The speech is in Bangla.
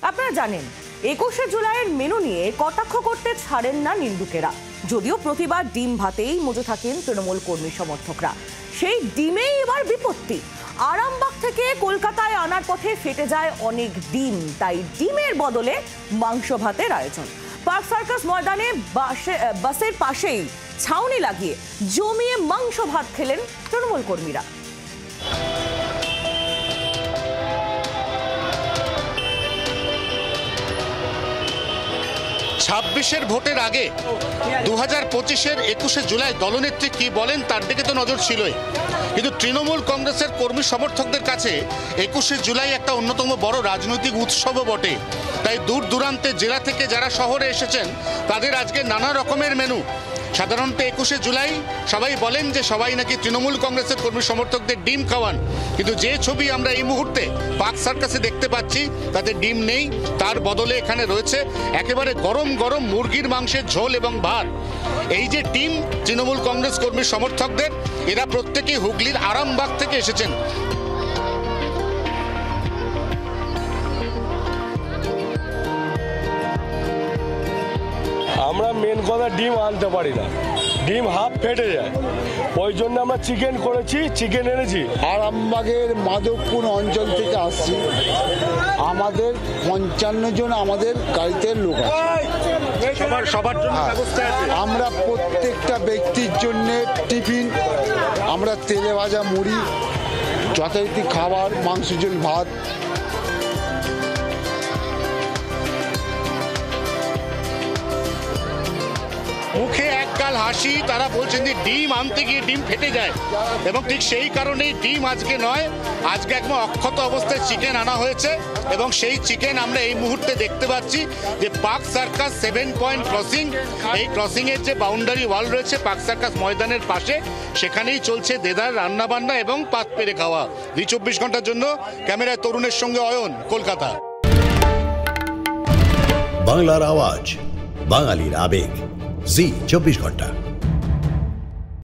আপনারা জানেন 21শে জুলাইয়ের মেনু নিয়ে কটাক্ষ করতে ছাড়েন না নিন্দুকেরা। যদিও প্রতিবার ডিম ভাতেই মজে থাকেন তৃণমূল কর্মী সমর্থকরা, সেই ডিমেই এবার বিপত্তি। আরামবাগ থেকে কলকাতায় আনার পথে ফেটে যায় অনেক ডিম, তাই ডিমের বদলে মাংস ভাতের আয়োজন। পার্ক সার্কাস ময়দানে বাসের পাশেই ছাউনি লাগিয়ে জমিয়ে মাংস ভাত খেলেন তৃণমূল কর্মীরা। 26-এর ভোটের আগে 2025-এর 21শে জুলাই দলনেত্রী কি বলেন তার দিকে তো নজর ছিলই, কিন্তু তৃণমূল কংগ্রেসের কর্মী সমর্থকদের কাছে 21শে জুলাই একটা অন্যতম বড় রাজনৈতিক উৎসবও বটে। তাই দূর দূরান্তে জেলা থেকে যারা শহরে এসেছেন তাদের আজকে নানা রকমের মেনু। সাধারণত 21শে জুলাই সবাই বলেন যে সবাই নাকি তৃণমূল কংগ্রেসের কর্মী সমর্থকদের ডিম খাওয়ান, কিন্তু যে ছবি আমরা এই মুহূর্তে পার্ক সার্কাসে দেখতে পাচ্ছি তাতে ডিম নেই, তার বদলে এখানে রয়েছে একেবারে গরম গরম মুরগির মাংসের ঝোল এবং ভাত। এই যে টিম তৃণমূল কংগ্রেস কর্মী সমর্থকদের, এরা প্রত্যেকেই হুগলির আরামবাগ থেকে এসেছেন। আমরা মেন কথা ডিম আনতে পারি না, ডিম হাফ ফেটে যায়, ওই জন্য আমরা চিকেন করেছি, চিকেন এনেছি। আরামবাগের মাধবপুর অঞ্চল থেকে আসছি, আমাদের 55 জন আমাদের গাড়িতে লোক আছে। সবার জন্য ব্যবস্থা আছে। আমরা প্রত্যেকটা ব্যক্তির জন্য টিফিন, আমরা তেলে ভাজা মুড়ি, যথারীতি খাবার, মাংস ঝোল ভাত। মুখে একগাল হাসি, তারা বলছেন যে ডিম আনতে গিয়ে ডিম ফেটে যায়, এবং ঠিক সেই কারণেই ডিম আজকে নয়, আজকে একদম অক্ষত অবস্থায় চিকেন আনা হয়েছে। এবং সেই চিকেন আমরা এই মুহূর্তে দেখতে পাচ্ছি যে পার্ক সার্কাস 7 পয়েন্ট ক্রসিং, এই ক্রসিং এর যে বাউন্ডারি ওয়াল রয়েছে পার্ক সার্কাস ময়দানের পাশে, সেখানেই চলছে দেদার রান্নাবান্না এবং পাত পেরে খাওয়া। 24 ঘন্টার জন্য ক্যামেরায় তরুণের সঙ্গে অয়ন, কলকাতা। বাংলার আওয়াজ, বাঙালির আবেগ, জি 24 ঘন্টা।